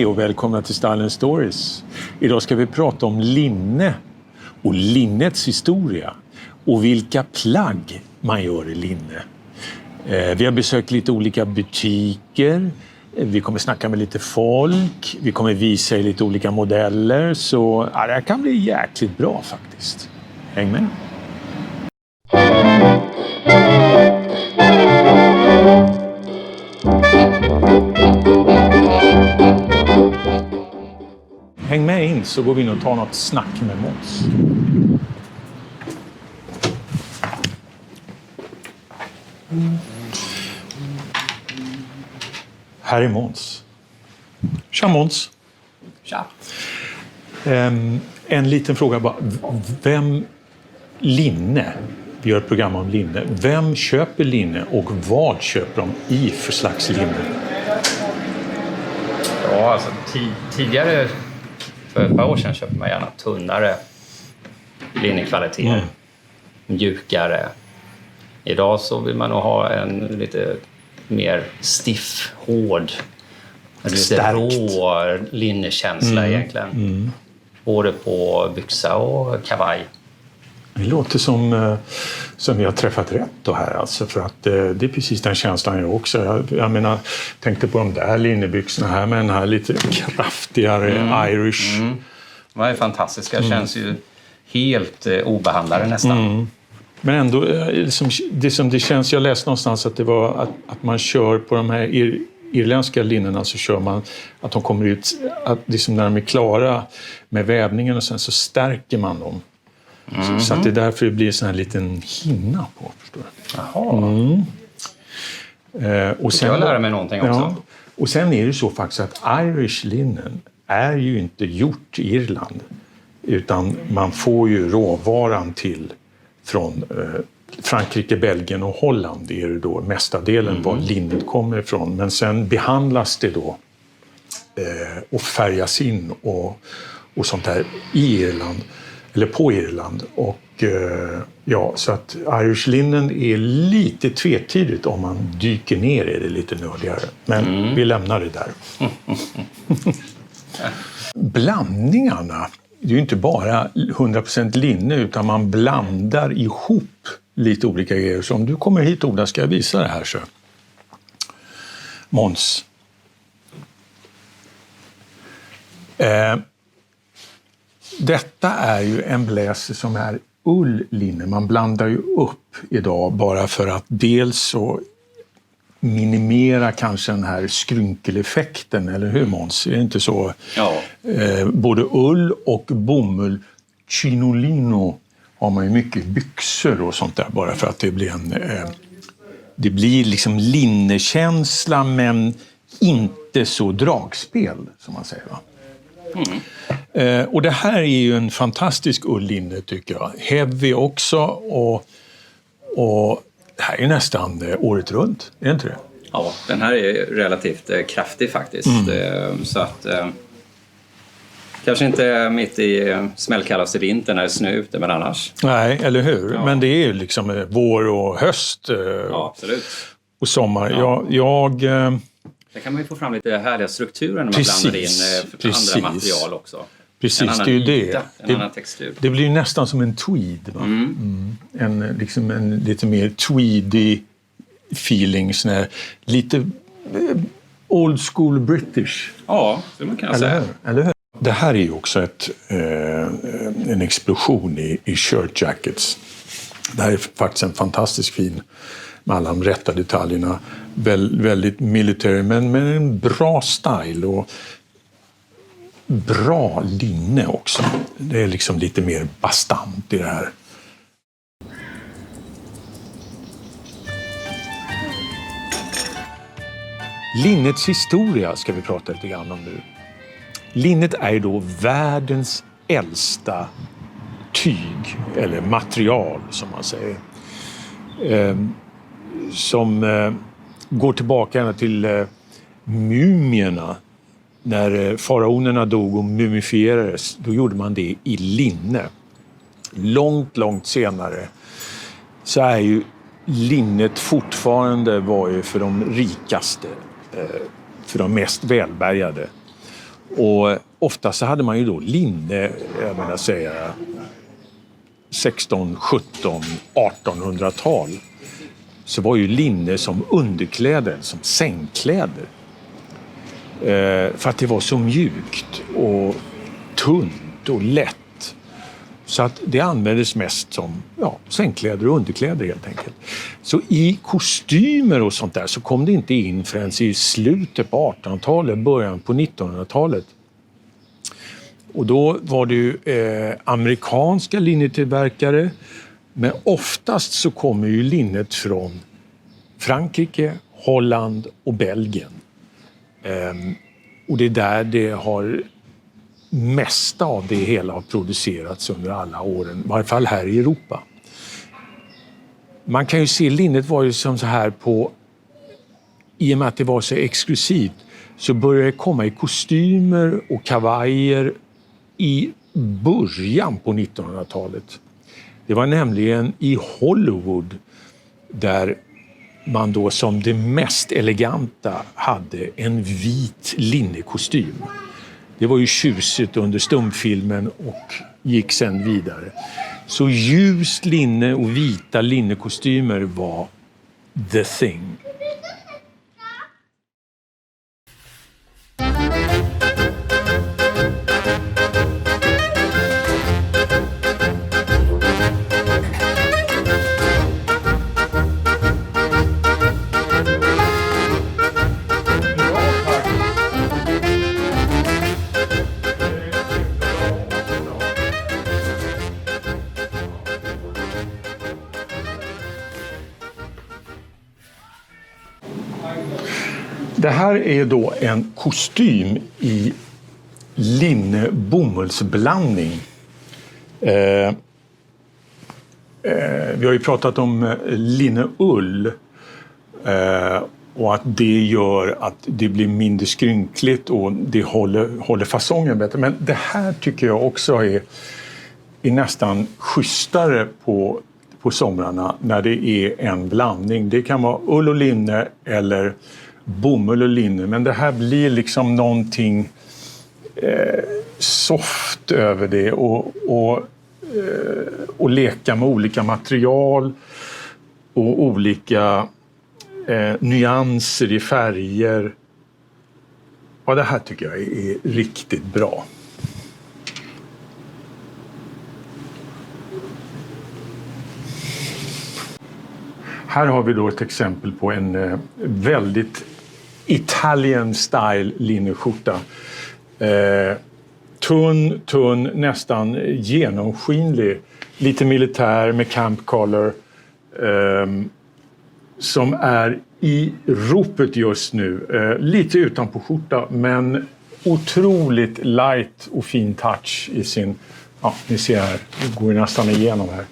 Hej och välkomna till Style & Stories. Idag ska vi prata om linne och linnets historia och vilka plagg man gör i linne. Vi har besökt lite olika butiker, vi kommer snacka med lite folk, vi kommer visa er lite olika modeller, så det här kan bli jäkligt bra faktiskt. Häng med! Häng med in så går vi in och tar något snack med Måns. Här är Måns. Tja Måns. Tja. En liten fråga bara. Linne, vi gör ett program om linne. Vem köper linne och vad köper de i för slags linne? Ja, alltså tidigare, för ett par år sedan, köpte man gärna tunnare linnekvaliteter, mjukare. Idag så vill man nog ha en lite mer stiff, hård, lite rå linnekänsla egentligen. Både på byxa och kavaj. Det låter som vi har träffat rätt då här, alltså, för att det är precis den känslan jag också. Jag menar, tänkte på de där linnebyxorna här med den här lite kraftigare Irish. De är fantastiska, känns ju helt obehandlade nästan. Men ändå, det känns, jag läste någonstans att det var att man kör på de här irländska linnena, så kör man att de kommer ut, att liksom när de är klara med vävningen och sen så stärker man dem. Så att det är därför det blir en sån här liten hinna på, förstår du? Jaha. Och sen jag lära mig någonting också. Ja, och sen är det så faktiskt att Irish linnen är ju inte gjort i Irland, utan man får ju råvaran till från Frankrike, Belgien och Holland. Det är det då mestadelen var linnet kommer ifrån. Men sen behandlas det då och färgas in och sånt där i Irland, eller på Irland. Och så att Irish linnen är lite tvetydigt om man dyker ner i det lite nördigare. Men vi lämnar det där. Blandningarna, det är ju inte bara 100% linne, utan man blandar ihop lite olika grejer. Så om du kommer hit, Oda, ska jag visa det här så. Måns. Detta är ju en bläser som är ulllinne. Man blandar ju upp idag bara för att dels så minimera kanske den här skrynkeleffekten, eller hur Måns? Är det inte så? Ja. Både ull och bomull, chinolino, har man ju mycket byxor och sånt där, bara för att det blir det blir liksom linnekänsla, men inte så dragspel som man säger, va? Och det här är ju en fantastisk ulllinne, tycker jag. Heavy också, och det här är nästan året runt, är det inte det? Ja, den här är relativt kraftig faktiskt. Så att kanske inte mitt i smällkallaste vintern när det är snö ute, men annars. Nej, eller hur? Ja. Men det är ju liksom vår och höst. Ja, absolut. Och sommar. Ja. Där kan man ju få fram lite härliga strukturer när man blandar in andra material också. Precis, en annan det är ju yta, en annan textur. Det blir ju nästan som en tweed. Va? Liksom en lite mer tweedy feeling. Lite old school British. Ja, det man kan säga. Eller hur? Det här är ju också en explosion i shirt jackets. Det här är faktiskt en fantastisk fin, med alla de rätta detaljerna. Väldigt military, men med en bra style och bra linne också. Det är liksom lite mer bastant i det här. Linnets historia ska vi prata lite grann om nu. Linnet är då världens äldsta tyg, eller material som man säger. Som går tillbaka till mumierna. När faraonerna dog och mumifierades, då gjorde man det i linne. Långt senare så är ju linnet fortfarande var ju för de rikaste, för de mest välbärgade. Och ofta så hade man ju då linne, jag menar säga 16, 17, 1800-tal. Så var ju linne som underkläder, som sängkläder. För att det var så mjukt och tunt och lätt. Så att det användes mest som sängkläder och underkläder helt enkelt. Så i kostymer och sånt där så kom det inte in förrän i slutet på 1800-talet, början på 1900-talet. Och då var det ju amerikanska linnetillverkare, men oftast så kommer ju linnet från Frankrike, Holland och Belgien. Och det är där det har mesta av det hela har producerats under alla åren, i varje fall här i Europa. Man kan ju se linnet var ju som så här i och med att det var så exklusivt så började det komma i kostymer och kavajer i början på 1900-talet. Det var nämligen i Hollywood där man då som det mest eleganta hade en vit linnekostym. Det var ju tjusigt under stumfilmen och gick sen vidare. Så ljust linne och vita linnekostymer var the thing. Det här är då en kostym i linne-bomullsblandning. Vi har ju pratat om linne-ull och att det gör att det blir mindre skrynkligt och det håller fasongen bättre. Men det här tycker jag också är nästan schysstare på somrarna när det är en blandning. Det kan vara ull och linne eller bomull och linne, men det här blir liksom någonting soft över det och leka med olika material och olika nyanser i färger. Ja, det här tycker jag är riktigt bra. Här har vi då ett exempel på en väldigt Italian style linneskjorta. Tunn, nästan genomskinlig. Lite militär med camp collar. Som är i ropet just nu. Lite utanpå skjorta, men otroligt light och fin touch i sin... Ja, ni ser här. Det går nästan igenom här.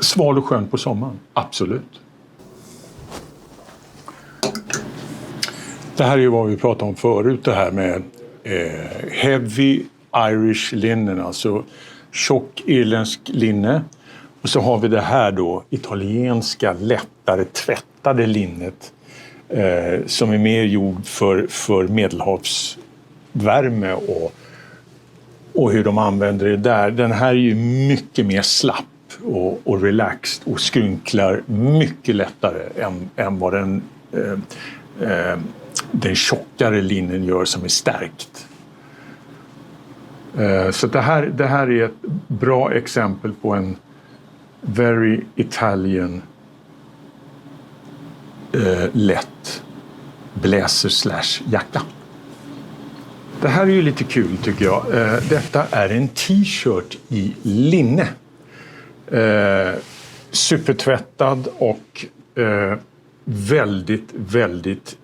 Sval och skön på sommaren, absolut. Det här är ju vad vi pratade om förut, det här med heavy Irish linen, alltså tjock irländsk linne. Och så har vi det här då italienska lättare tvättade linnet som är mer gjord för medelhavsvärme och hur de använder det där. Den här är ju mycket mer slapp och relaxed och skrynklar mycket lättare än vad den tjockare linnen gör som är stärkt. Så det här är ett bra exempel på en very Italian lätt blazer/jacka. Det här är ju lite kul tycker jag. Detta är en t-shirt i linne. Supertvättad och väldigt, väldigt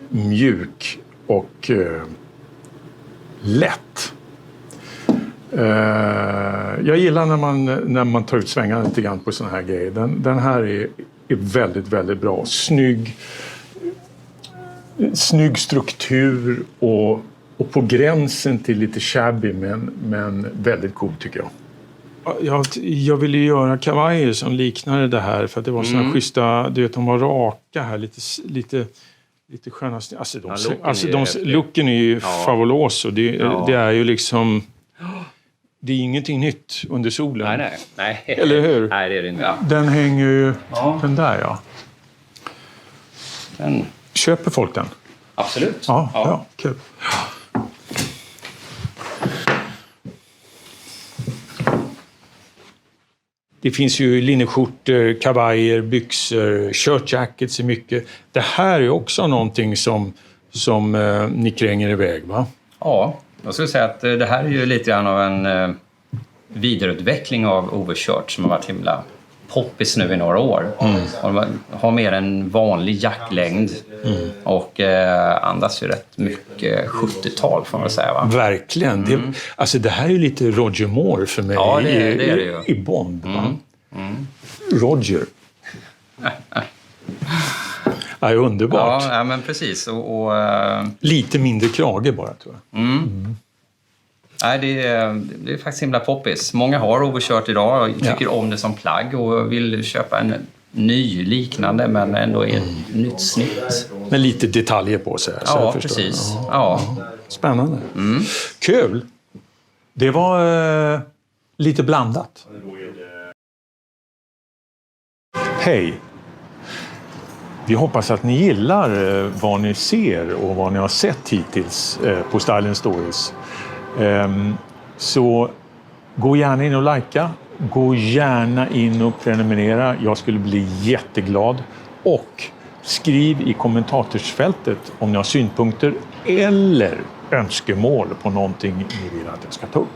mjuk och lätt. Jag gillar när man tar ut svängarna lite grann på såna här grejer. Den här är väldigt, väldigt bra. Snygg struktur och på gränsen till lite shabby men väldigt cool tycker jag. Jag ville göra kavajer som liknade det här för att det var såna schyssta, du vet, de var raka här, lite lite sköna. Alltså, looken looken är ju fabulös. Och det är ju liksom... Det är ingenting nytt under solen. Nej. Eller hur? Nej, det är det inte. Ja. Den hänger ju... Den där, ja. Köper folk den? Absolut. Ja, kul. Det finns ju linneskjortor, kavajer, byxor, shirt jackets är mycket. Det här är också någonting som ni kränger iväg, va? Ja, jag skulle säga att det här är ju lite grann av en vidareutveckling av overshirt som har varit himla poppis nu i några år. Har mer en vanlig jacklängd och andas ju rätt mycket 70-tal får man säga, va? Verkligen. Det här är ju lite Roger Moore för mig. Ja, det är det ju. I Bond, va? Roger. Ja, underbart. Ja, men precis. Lite mindre krage bara, tror jag. Nej, det är faktiskt himla poppis. Många har overshirt idag och tycker om det som plagg och vill köpa en ny liknande men ändå i ett nytt snitt. Med lite detaljer på sig. Ja, precis. Ja. Spännande. Kul! Det var lite blandat. Hej! Vi hoppas att ni gillar vad ni ser och vad ni har sett hittills på Style & Stories. Så gå gärna in och likea. Gå gärna in och prenumerera. Jag skulle bli jätteglad. Och skriv i kommentarsfältet om ni har synpunkter eller önskemål på någonting ni vill att jag ska ta upp.